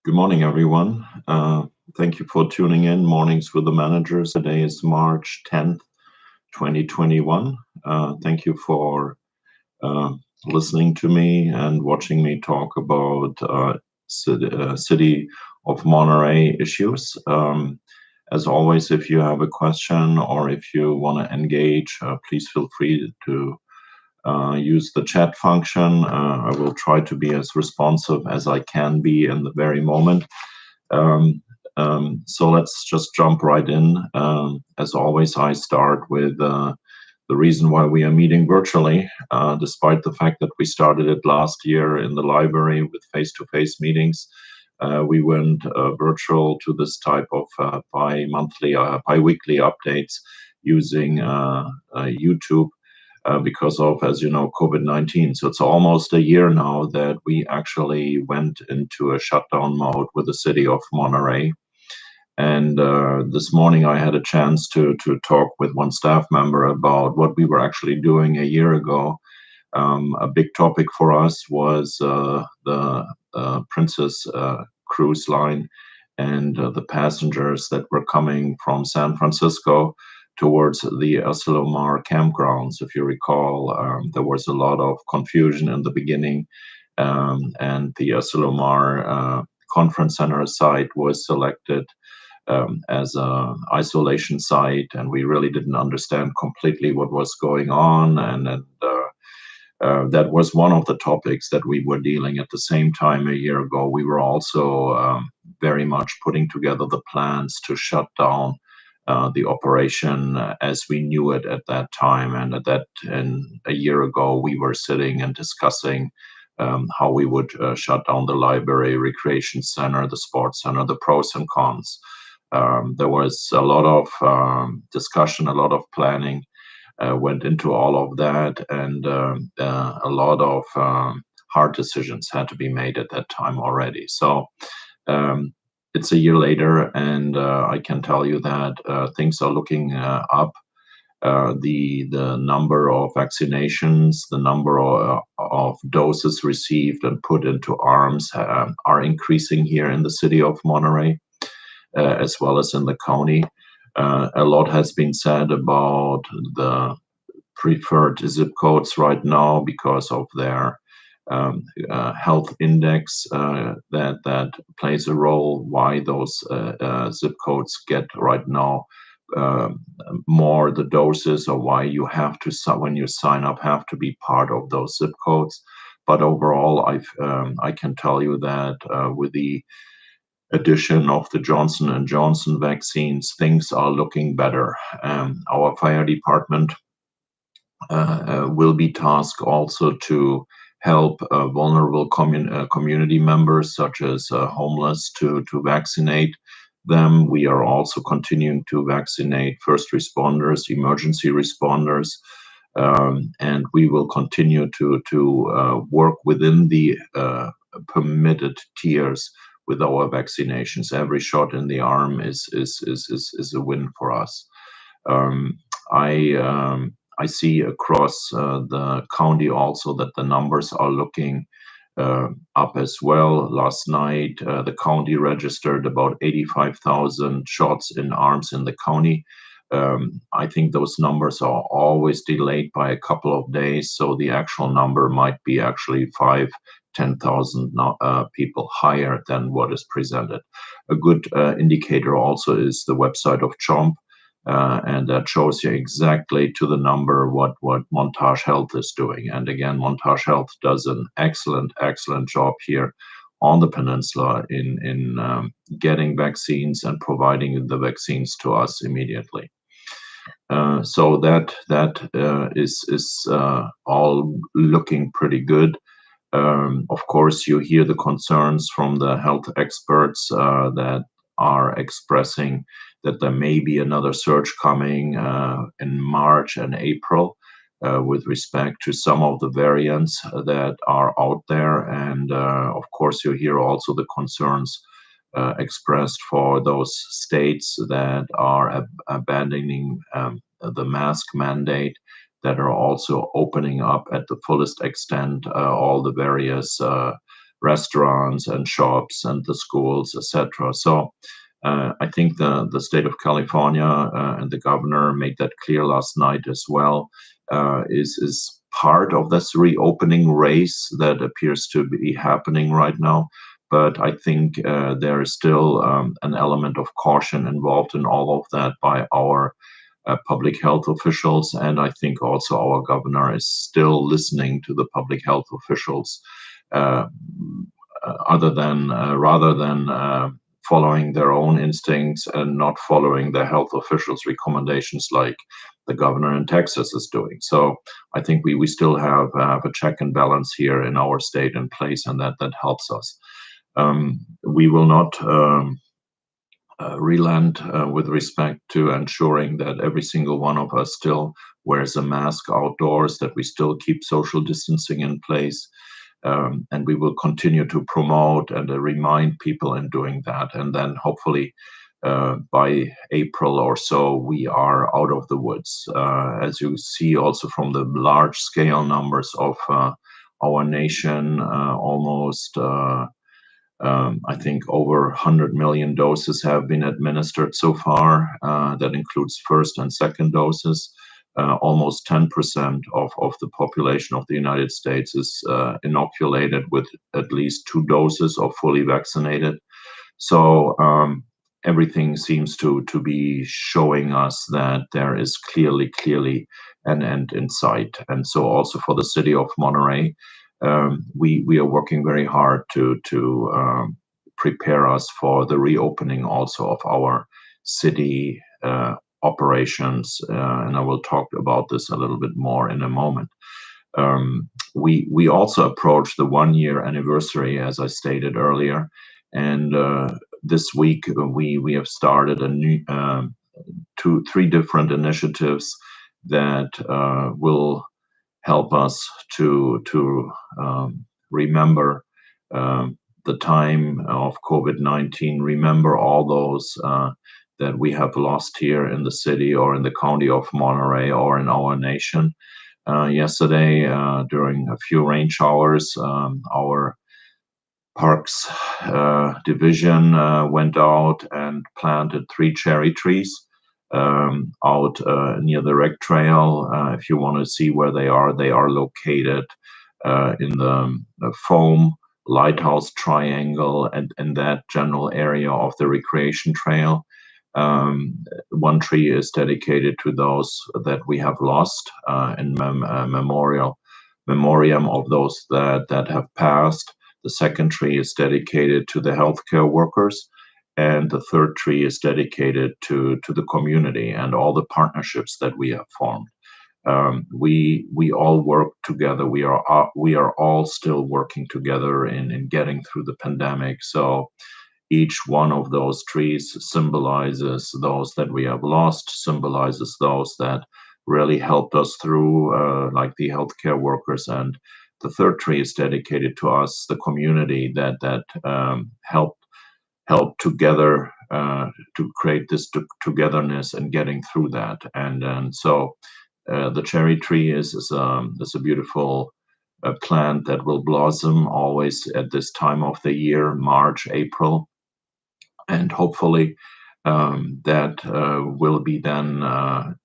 Good morning, everyone. Thank you for tuning in. Mornings with the Managers. Today is March 10th, 2021. Thank you for uh, listening to me and watching me talk about City of Monterey issues. As always, if you have a question or if you want to engage, please feel free to use the chat function. I will try to be as responsive as I can be in the very moment. Um, so let's just jump right in. As always, I start with the reason why we are meeting virtually, despite the fact that we started it last year in the library with face-to-face meetings. We went virtual to this type of bi-weekly updates using YouTube because of, as you know, COVID-19. So it's almost a year now that we actually went into a shutdown mode with the city of Monterey. And this morning I had a chance to talk with one staff member about what we were actually doing a year ago. A big topic for us was the Princess cruise line and the passengers that were coming from San Francisco towards the Asilomar campgrounds. If you recall, there was a lot of confusion in the beginning, and the Asilomar conference center site was selected as an isolation site, and we really didn't understand completely what was going on. And that was one of the topics that we were dealing at the same time a year ago. We were also very much putting together the plans to shut down the operation as we knew it at that time. And a year ago, we were sitting and discussing how we would shut down the library, recreation center, the sports center, the pros and cons. There was a lot of discussion, a lot of planning went into all of that, and a lot of hard decisions had to be made at that time already. So it's a year later, and I can tell you that things are looking up. The number of vaccinations, the number of doses received and put into arms are increasing here in the city of Monterey, as well as in the county. A lot has been said about the preferred zip codes right now because of their health index that plays a role. Why those zip codes get right now more the doses, or why you have to when you sign up have to be part of those zip codes. But overall, I can tell you that with the addition of the Johnson and Johnson vaccines, things are looking better. Our fire department will be tasked also to help vulnerable community members, such as homeless, to vaccinate them. We are also continuing to vaccinate first responders, emergency responders, and we will continue to work within the permitted tiers with our vaccinations. Every shot in the arm is a win for us. Um, I see across the county also that the numbers are looking up as well. Last night, the county registered about 85,000 shots in arms in the county. I think those numbers are always delayed by a couple of days, so the actual number might be actually 10,000 people higher than what is presented. A good indicator also is the website of CHOMP, and that shows you exactly to the number what Montage Health is doing. And again, Montage Health does an excellent job here on the peninsula in getting vaccines and providing the vaccines to us immediately. So that is all looking pretty good. Of course, you hear the concerns from the health experts that are expressing that there may be another surge coming in March and April with respect to some of the variants that are out there. And of course, you hear also the concerns expressed for those states that are abandoning the mask mandate, that are also opening up at the fullest extent all the various restaurants and shops and the schools, etc. So I think the state of California and the governor made that clear last night as well. Is part of this reopening race that appears to be happening right now. But I think there is still an element of caution involved in all of that by our public health officials, and I think also our governor is still listening to the public health officials, uh, rather than following their own instincts and not following the health officials' recommendations, like the governor in Texas is doing. So I think we still have a check and balance here in our state in place, and that helps us. We will not relent with respect to ensuring that every single one of us still wears a mask outdoors, that we still keep social distancing in place. And we will continue to promote and remind people in doing that. And then hopefully by April or so, we are out of the woods. As you see also from the large scale numbers of our nation, almost I think over 100 million doses have been administered so far. That includes first and second doses. Almost 10% of the population of the United States is inoculated with at least 2 doses or fully vaccinated. So everything seems to be showing us that there is clearly an end in sight. And so also for the city of Monterey, we are working very hard to prepare us for the reopening also of our city operations, and I will talk about this a little bit more in a moment. We also approach the 1 year anniversary, as I stated earlier, and this week we have started a new 3 different initiatives that will help us to remember the time of COVID-19, remember all those that we have lost here in the city or in the county of Monterey or in our nation. Yesterday, during a few rain showers, our Parks division went out and planted 3 cherry trees out near the rec trail. If you want to see where they are located in the foam lighthouse triangle and that general area of the recreation trail. 1 tree is dedicated to those that we have lost in memoriam of those that have passed. The second tree is dedicated to the healthcare workers, and the third tree is dedicated to the community and all the partnerships that we have formed. We all work together. We are all still working together in getting through the pandemic. So each one of those trees symbolizes those that we have lost, symbolizes those that really helped us through, like the healthcare workers, and the third tree is dedicated to us, the community that helped together to create this togetherness and getting through that. And so the cherry tree is a beautiful plant that will blossom always at this time of the year, March, April, and hopefully that will be then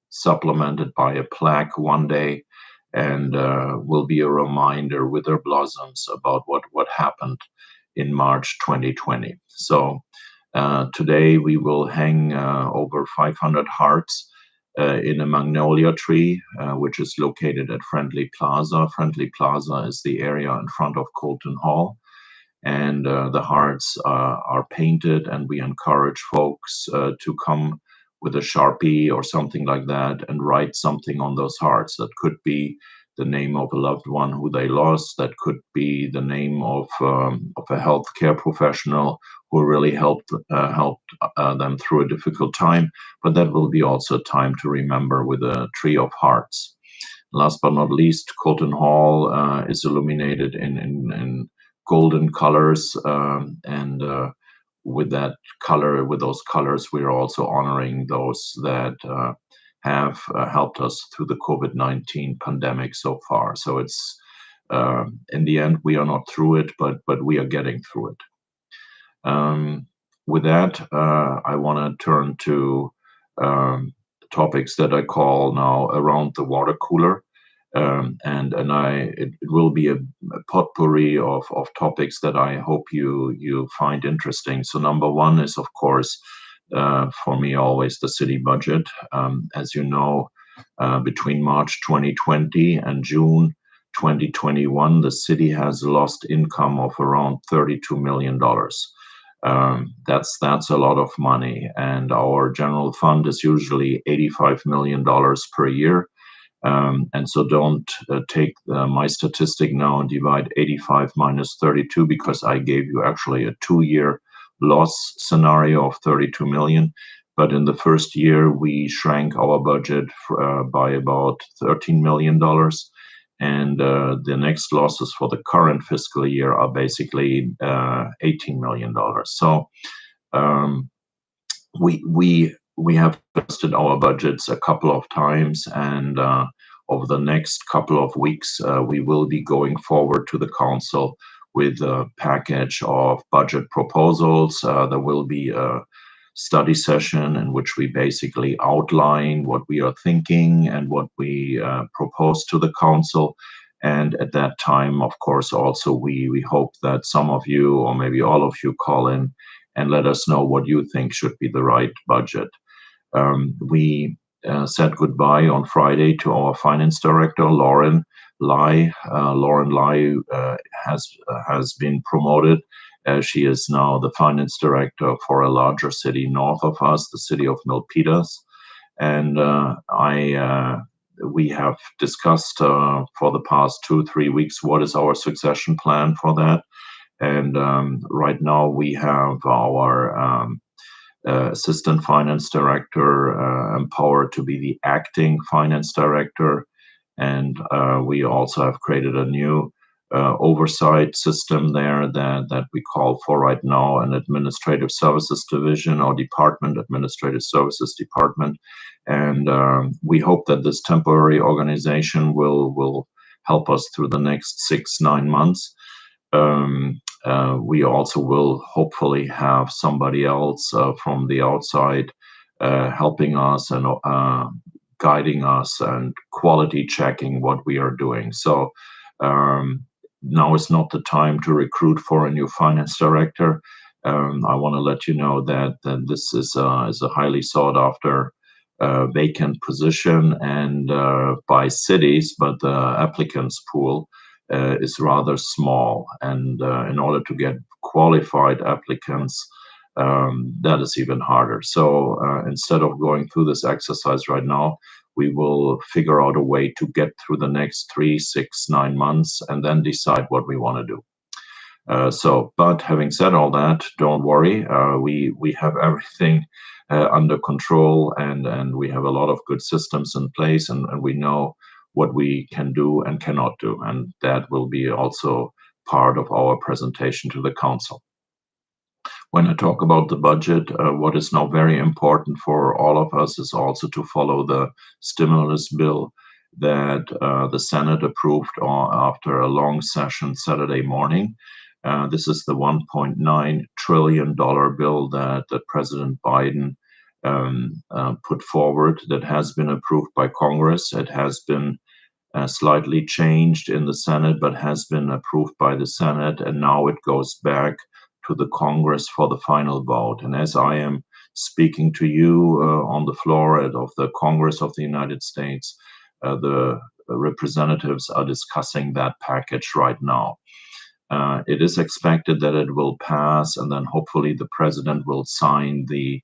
supplemented by a plaque one day, and will be a reminder with their blossoms about what happened in March 2020. So today we will hang over 500 hearts in a magnolia tree, which is located at Friendly Plaza. Friendly Plaza is the area in front of Colton Hall, and the hearts are painted, and we encourage folks to come with a Sharpie or something like that and write something on those hearts. That could be the name of a loved one who they lost. That could be the name of a healthcare professional who really helped them through a difficult time. But that will be also a time to remember with a tree of hearts. Last but not least, Colton Hall is illuminated in golden colors, and with those colors, we are also honoring those that have helped us through the COVID-19 pandemic so far. So it's in the end, we are not through it, but we are getting through it. With that, I want to turn to topics that I call now around the water cooler. It will be a potpourri of topics that I hope you find interesting. So number one is, of course, for me always the city budget. As you know, between March 2020 and June 2021, the city has lost income of around $32 million. That's a lot of money, and our general fund is usually $85 million per year. And so don't take my statistic now and divide 85 minus 32, because I gave you actually a 2-year loss scenario of 32 million. But in the first year, we shrank our budget by about $13 million. And the next losses for the current fiscal year are basically $18 million. So we have adjusted our budgets a couple of times, and over the next couple of weeks, we will be going forward to the council with a package of budget proposals. There will be a study session in which we basically outline what we are thinking and what we propose to the council. And at that time, of course, also we hope that some of you, or maybe all of you, call in and let us know what you think should be the right budget. We said goodbye on Friday to our finance director, Lauren Lai. Lauren Lai has been promoted. She is now the finance director for a larger city north of us, the city of Milpitas. And we have discussed for the past 2-3 weeks what is our succession plan for that. And right now we have our assistant finance director empowered to be the acting finance director. And we also have created a new oversight system there that we call for right now an administrative services division, or department, administrative services department. And we hope that this temporary organization will help us through the next 6-9 months. We also will hopefully have somebody else from the outside helping us and guiding us and quality checking what we are doing. So now is not the time to recruit for a new finance director. I want to let you know that this is a highly sought after vacant position, and by cities, but the applicants pool is rather small. And in order to get qualified applicants, that is even harder. So instead of going through this exercise right now, we will figure out a way to get through the next 3, 6, 9 months and then decide what we want to do. But having said all that, don't worry. We have everything under control, and we have a lot of good systems in place, and we know what we can do and cannot do. And that will be also part of our presentation to the council. When I talk about the budget, what is now very important for all of us is also to follow the stimulus bill that the Senate approved after a long session Saturday morning. This is the $1.9 trillion bill that President Biden put forward, that has been approved by Congress. It has been slightly changed in the Senate, but has been approved by the Senate, and now it goes back to the Congress for the final vote. And as I am speaking to you on the floor of the Congress of the United States, the representatives are discussing that package right now. It is expected that it will pass, and then hopefully the president will sign the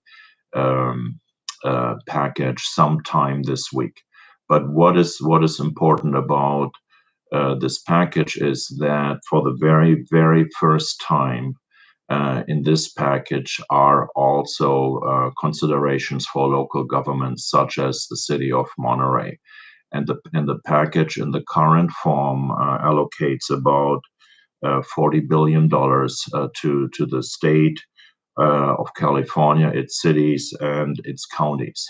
package sometime this week. But what is important about this package is that for the very, very first time in this package are also considerations for local governments, such as the city of Monterey. And the package in the current form allocates about $40 billion to the state of California, its cities, and its counties.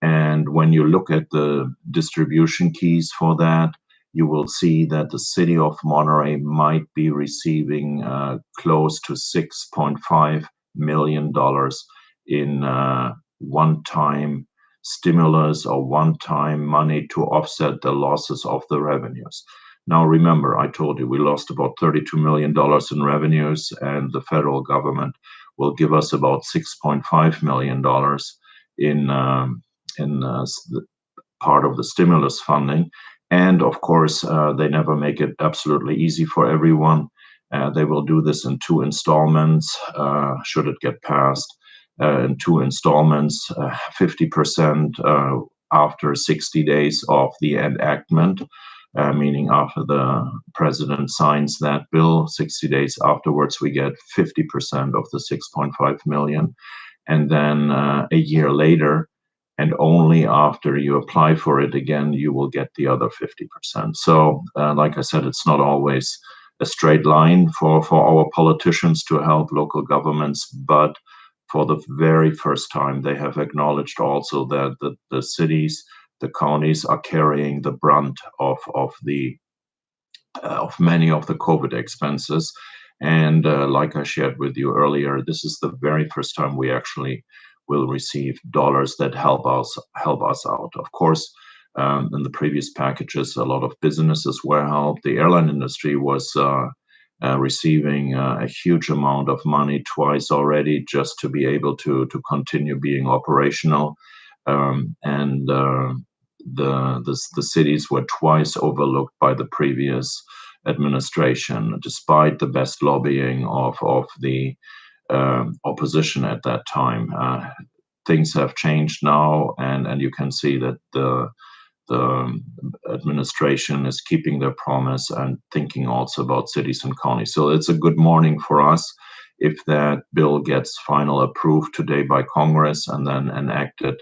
And when you look at the distribution keys for that, you will see that the city of Monterey might be receiving close to $6.5 million in one-time stimulus or one-time money to offset the losses of the revenues. Now, remember, I told you we lost about $32 million in revenues, and the federal government will give us about $6.5 million in part of the stimulus funding. And of course, they never make it absolutely easy for everyone. They will do this in two installments, should it get passed, in two installments, 50% after 60 days of the enactment, meaning after the president signs that bill, 60 days afterwards, we get 50% of the 6.5 million. And then a year later, and only after you apply for it again, you will get the other 50%. So, like I said, it's not always a straight line for our politicians to help local governments, but for the very first time, they have acknowledged also that the cities, the counties are carrying the brunt of many of the COVID expenses. And like I shared with you earlier, this is the very first time we actually will receive dollars that help us out. Of course, in the previous packages, a lot of businesses were helped. The airline industry was receiving a huge amount of money twice already just to be able to continue being operational. And the cities were twice overlooked by the previous administration, despite the best lobbying of the opposition at that time. Things have changed now, and you can see that the administration is keeping their promise and thinking also about cities and counties. So it's a good morning for us if that bill gets final approved today by Congress and then enacted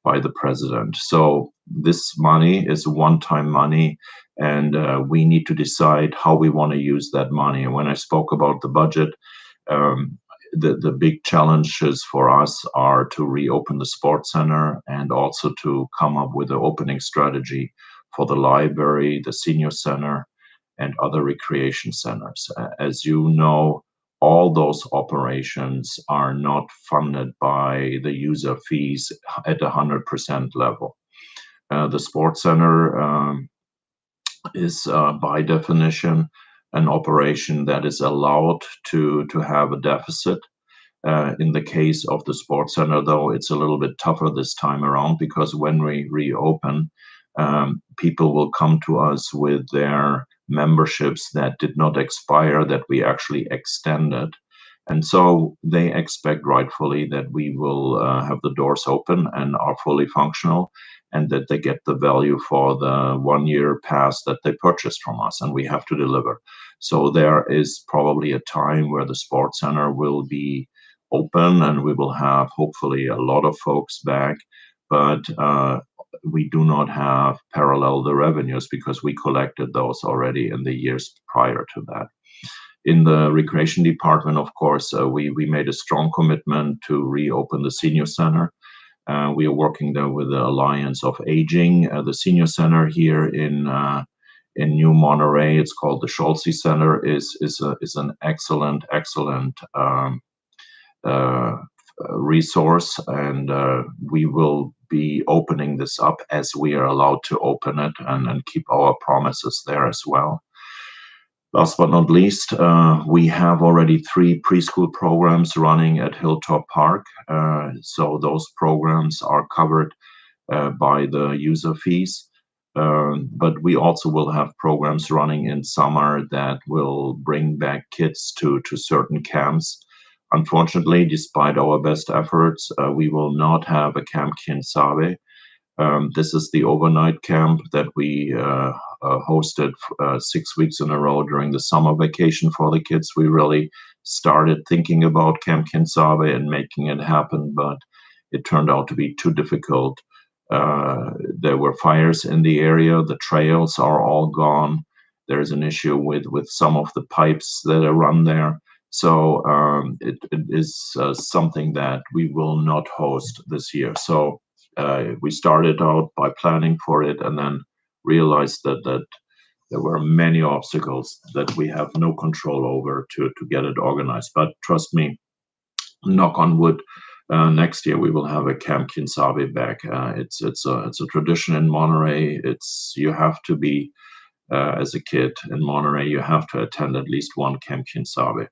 by the president. So this money is one-time money, and we need to decide how we want to use that money. And when I spoke about the budget, the big challenges for us are to reopen the sports center and also to come up with an opening strategy for the library, the senior center, and other recreation centers. As you know, all those operations are not funded by the user fees at 100% level. The sports center is by definition an operation that is allowed to have a deficit. In the case of the sports center, though, it's a little bit tougher this time around, because when we reopen, people will come to us with their memberships that did not expire, that we actually extended. And so they expect rightfully that we will have the doors open and are fully functional, and that they get the value for the 1 year pass that they purchased from us, and we have to deliver. So there is probably a time where the sports center will be open and we will have hopefully a lot of folks back, but we do not have parallel the revenues because we collected those already in the years prior to that. In the recreation department, of course, we made a strong commitment to reopen the senior center. We are working there with the Alliance of Aging. The senior center here in New Monterey, it's called the Schulze Center, is an excellent resource, and we will be opening this up as we are allowed to open it and keep our promises there as well. Last but not least, we have already 3 preschool programs running at Hilltop Park. So those programs are covered by the user fees. But we also will have programs running in summer that will bring back kids to certain camps. Unfortunately, despite our best efforts, we will not have a Camp Quien Sabe. This is the overnight camp that we hosted 6 weeks in a row during the summer vacation for the kids. We really started thinking about Camp Quien Sabe and making it happen, but it turned out to be too difficult. There were fires in the area. The trails are all gone. There's an issue with some of the pipes that are run there. So it is something that we will not host this year. So we started out by planning for it and then realized that there were many obstacles that we have no control over to get it organized. But trust me, knock on wood, next year we will have a Camp Kinsabe back. It's a tradition in Monterey. You have to be as a kid in Monterey, you have to attend at least one Camp Kinsabe.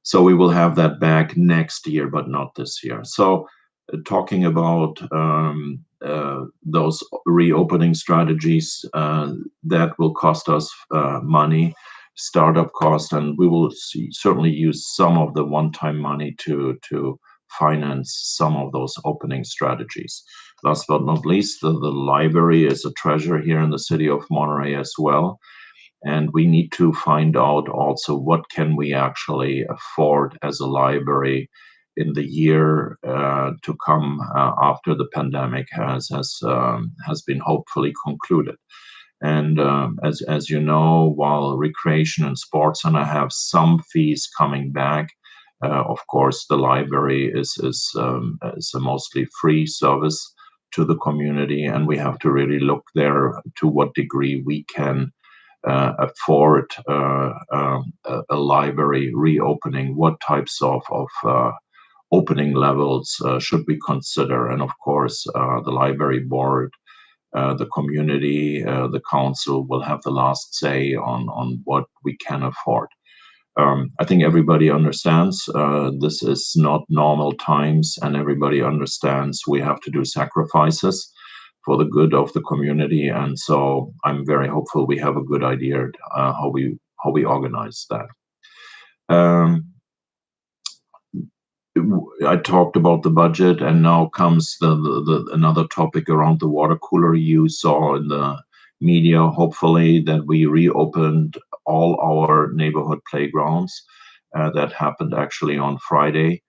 So we will have that back next year, but not this year. So talking about those reopening strategies, that will cost us money, startup cost, and we will certainly use some of the one-time money to finance some of those opening strategies. Last but not least, the library is a treasure here in the city of Monterey as well. And we need to find out also what can we actually afford as a library in the year to come after the pandemic has been hopefully concluded. And as you know, while recreation and sports center have some fees coming back, of course, the library is a mostly free service to the community, and we have to really look there to what degree we can afford a library reopening. What types of opening levels should we consider? And of course, the library board, the community, the council will have the last say on what we can afford. I think everybody understands this is not normal times, and everybody understands we have to do sacrifices for the good of the community. And so I'm very hopeful we have a good idea how we organize that. I talked about the budget, and now comes the another topic around the water cooler. You saw in the media, hopefully, that we reopened all our neighborhood playgrounds. That happened actually on Friday.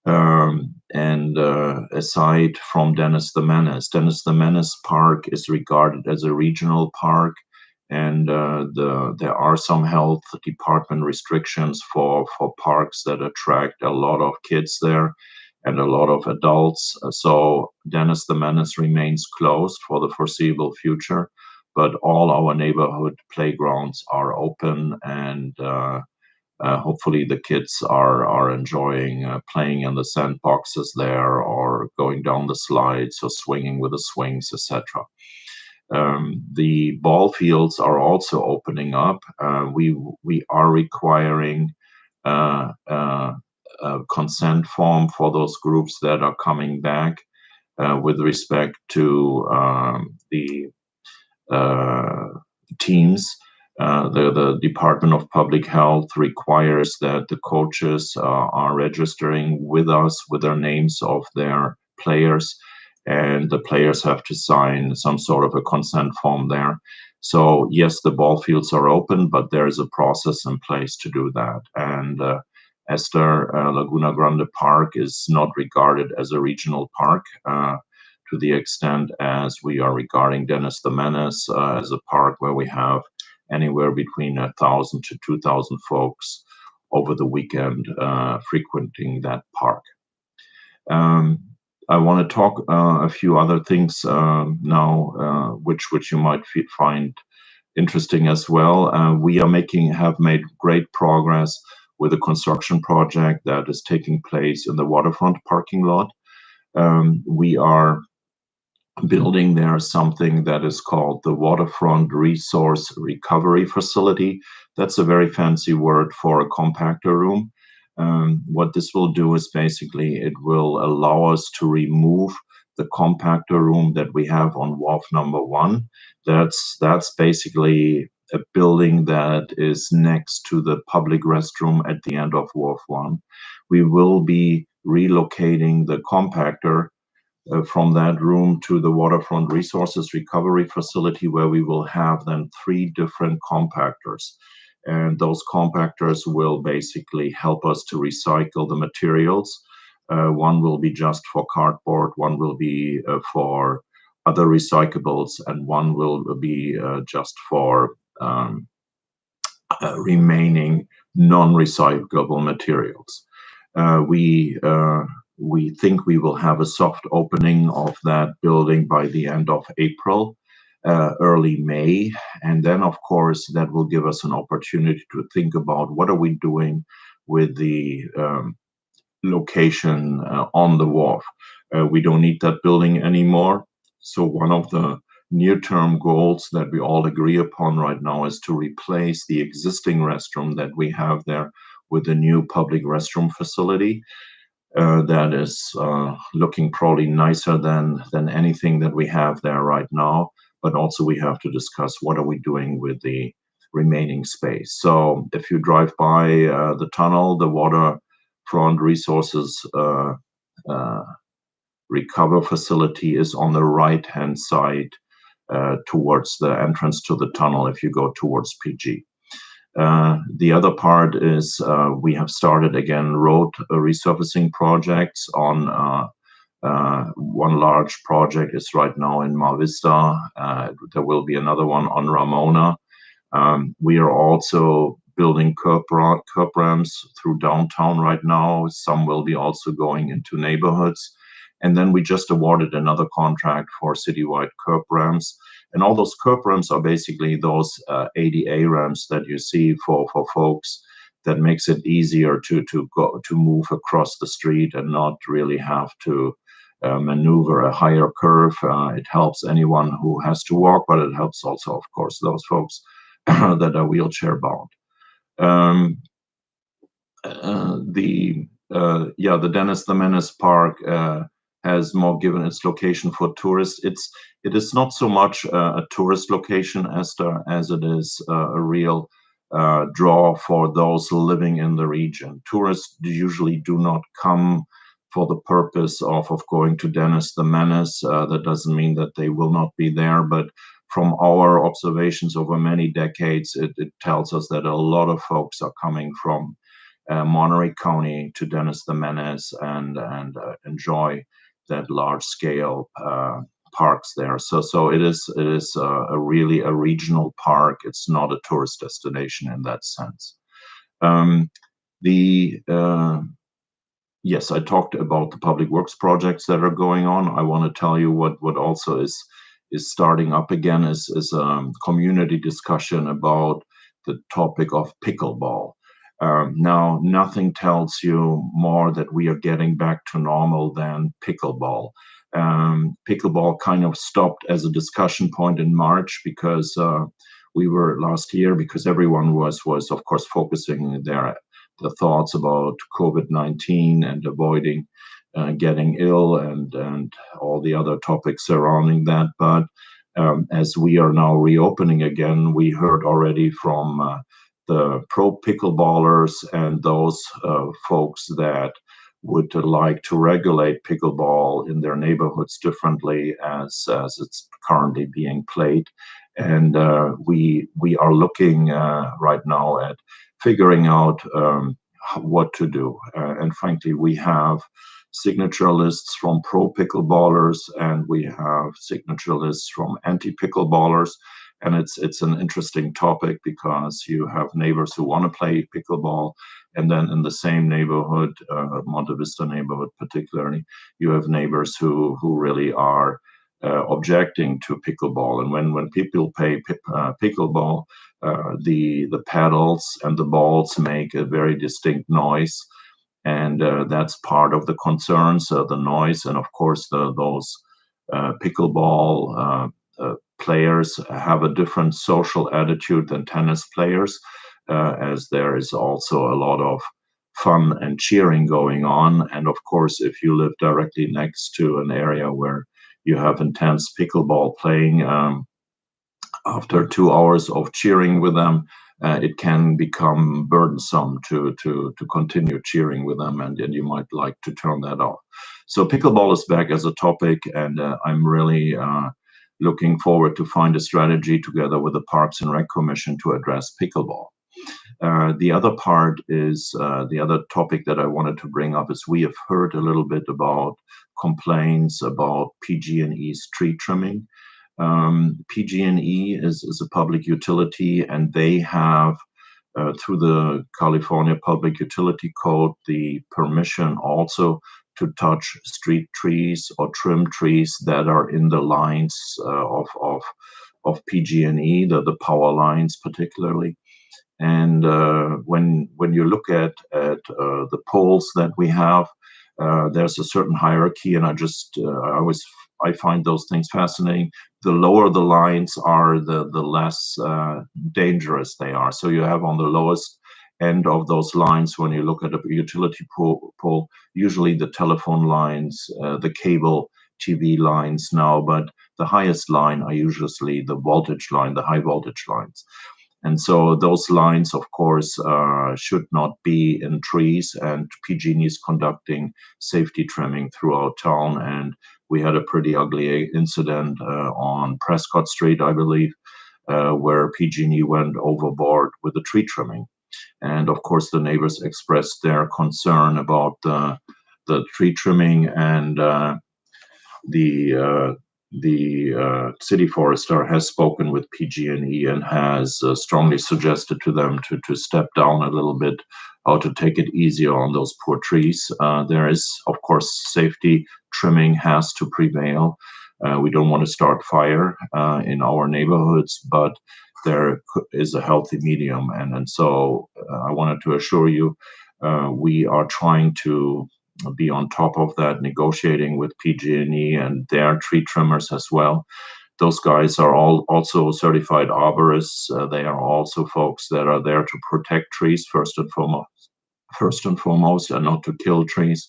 And aside from Menace, Menace Park is regarded as a regional park, and there are some health department restrictions for parks that attract a lot of kids there and a lot of adults. So Menace remains closed for the foreseeable future, but all our neighborhood playgrounds are open, and hopefully the kids are enjoying playing in the sandboxes there, or going down the slides, or swinging with the swings, etc. The ball fields are also opening up. We are requiring a consent form for those groups that are coming back with respect to the teams. The Department of Public Health requires that the coaches are registering with us with their names of their players, and the players have to sign some sort of a consent form there. So yes, the ball fields are open, but there is a process in place to do that. And Laguna Grande Park is not regarded as a regional park to the extent as we are regarding Menace as a park where we have anywhere between 1,000 to 2,000 folks over the weekend frequenting that park. I want to talk a few other things now, which you might find interesting as well. We have made great progress with a construction project that is taking place in the Waterfront parking lot. We are building there something that is called the Waterfront Resource Recovery Facility. That's a very fancy word for a compactor room. What this will do is basically it will allow us to remove the compactor room that we have on Wharf number 1. That's basically a building that is next to the public restroom at the end of Wharf 1. We will be relocating the compactor from that room to the Waterfront Resources Recovery Facility, where we will have then 3 different compactors. And those compactors will basically help us to recycle the materials. One will be just for cardboard, one will be for other recyclables, and one will be just for remaining non-recyclable materials. We think we will have a soft opening of that building by the end of April. early May. And then, of course, that will give us an opportunity to think about what are we doing with the location on the wharf. We don't need that building anymore. So one of the near-term goals that we all agree upon right now is to replace the existing restroom that we have there with a new public restroom facility that is looking probably nicer than anything that we have there right now. But also we have to discuss what are we doing with the remaining space. So if you drive by the tunnel, the Waterfront Resources recover facility is on the right-hand side towards the entrance to the tunnel if you go towards PG. The other part is we have started again road resurfacing projects on one large project is right now in Mar Vista. There will be another one on Ramona. We are also building curb ramps through downtown right now. Some will be also going into neighborhoods. And then we just awarded another contract for citywide curb ramps. And all those curb ramps are basically those ADA ramps that you see for folks that makes it easier to move across the street and not really have to maneuver a higher curve. It helps anyone who has to walk, but it helps also, of course, those folks that are wheelchair bound. The Dennis the Menace Park has more given its location for tourists. It is not so much a tourist location, Esther, as it is a real draw for those living in the region. Tourists usually do not come for the purpose of going to Dennis the Menace. That doesn't mean that they will not be there, but from our observations over many decades, it tells us that a lot of folks are coming from Monterey County to Dennis the Menace and enjoy that large scale parks there. So it is a really a regional park. It's not a tourist destination in that sense. Yes, I talked about the public works projects that are going on. I want to tell you what also is starting up again is community discussion about the topic of pickleball. Now, nothing tells you more that we are getting back to normal than pickleball. Pickleball kind of stopped as a discussion point in March because we were last year because everyone was of course focusing their thoughts about COVID-19 and avoiding getting ill and all the other topics surrounding that. But as we are now reopening again, we heard already from the pro pickleballers and those folks that would like to regulate pickleball in their neighborhoods differently as it's currently being played. And we are looking right now at figuring out what to do. And frankly, we have signature lists from pro pickleballers and we have signature lists from anti-pickleballers. And it's an interesting topic because you have neighbors who want to play pickleball, and then in the same neighborhood, Monte Vista neighborhood particularly, you have neighbors who really are objecting to pickleball. And when people play pickleball, the paddles and the balls make a very distinct noise, and that's part of the concerns, the noise, and of course those pickleball players have a different social attitude than tennis players, as there is also a lot of fun and cheering going on. And of course, if you live directly next to an area where you have intense pickleball playing, after 2 hours of cheering with them, it can become burdensome to continue cheering with them, and you might like to turn that off. So pickleball is back as a topic, and I'm really looking forward to find a strategy together with the Parks and Rec Commission to address pickleball. The other part is the other topic that I wanted to bring up is we have heard a little bit about complaints about PG&E's tree trimming. PG&E is a public utility, and they have, through the California Public Utility Code, the permission also to touch street trees or trim trees that are in the lines of PG&E, the power lines particularly. And when you look at the poles that we have, there's a certain hierarchy, and I find those things fascinating. The lower the lines are, the less dangerous they are. So you have on the lowest end of those lines, when you look at a utility pole, usually the telephone lines, the cable TV lines now, but the highest line are usually the voltage line, the high voltage lines. And so those lines, of course, should not be in trees, and PG&E is conducting safety trimming throughout town. And we had a pretty ugly incident on Prescott Street, I believe, where PG&E went overboard with the tree trimming. And of course, the neighbors expressed their concern about the tree trimming, and the city forester has spoken with PG&E and has strongly suggested to them to step down a little bit, how to take it easier on those poor trees. There is, of course, safety trimming has to prevail. We don't want to start fire in our neighborhoods, but there is a healthy medium. And so I wanted to assure you, we are trying to be on top of that, negotiating with PG&E and their tree trimmers as well. Those guys are all also certified arborists. They are also folks that are there to protect trees first and foremost, and not to kill trees.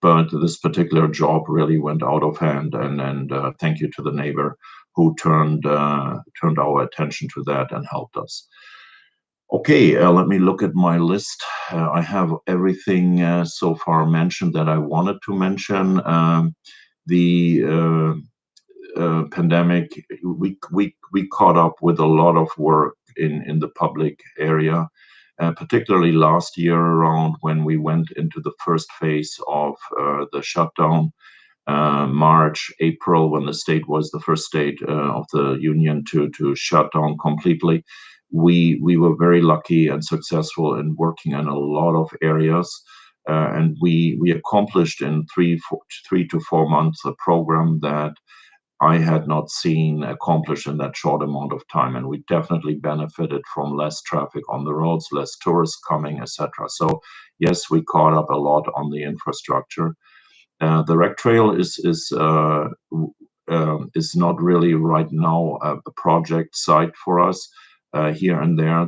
But this particular job really went out of hand, and thank you to the neighbor who turned our attention to that and helped us. Okay, let me look at my list. I have everything so far mentioned that I wanted to mention. The pandemic, we caught up with a lot of work in the public area, particularly last year around when we went into the first phase of the shutdown. March, April, when the state was the first state of the union to shut down completely. We were very lucky and successful in working in a lot of areas, and we accomplished in 3 to 4 months a program that I had not seen accomplished in that short amount of time. And we definitely benefited from less traffic on the roads, less tourists coming, etc. So yes, we caught up a lot on the infrastructure. The rec trail is not really right now a project site for us. Here and there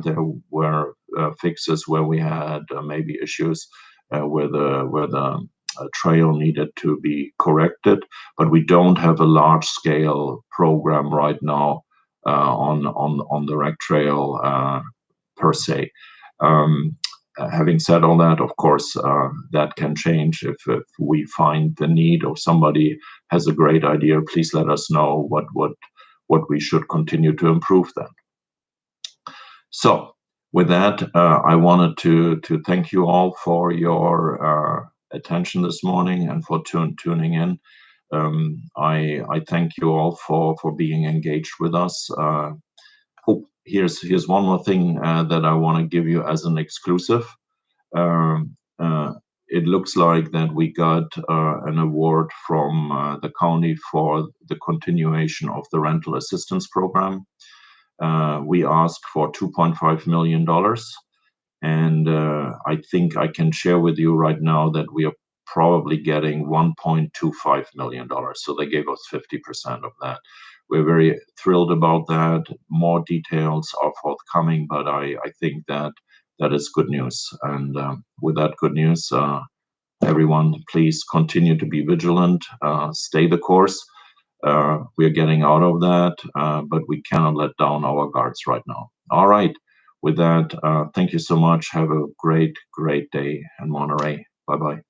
were fixes where we had maybe issues where the trail needed to be corrected, but we don't have a large-scale program right now on the rec trail per se. Having said all that, of course, that can change if we find the need, or somebody has a great idea. Please let us know what we should continue to improve then. So with that, I wanted to thank you all for your attention this morning and for tuning in. I thank you all for being engaged with us. Here's one more thing that I want to give you as an exclusive. It looks like that we got an award from the county for the continuation of the rental assistance program. We asked for $2.5 million, and I think I can share with you right now that we are probably getting $1.25 million. So they gave us 50% of that. We're very thrilled about that. More details are forthcoming, but I think that is good news. And with that good news, everyone, please continue to be vigilant, stay the course. We're getting out of that, but we cannot let down our guards right now. All right. With that, thank you so much. Have a great day in Monterey. Bye-bye.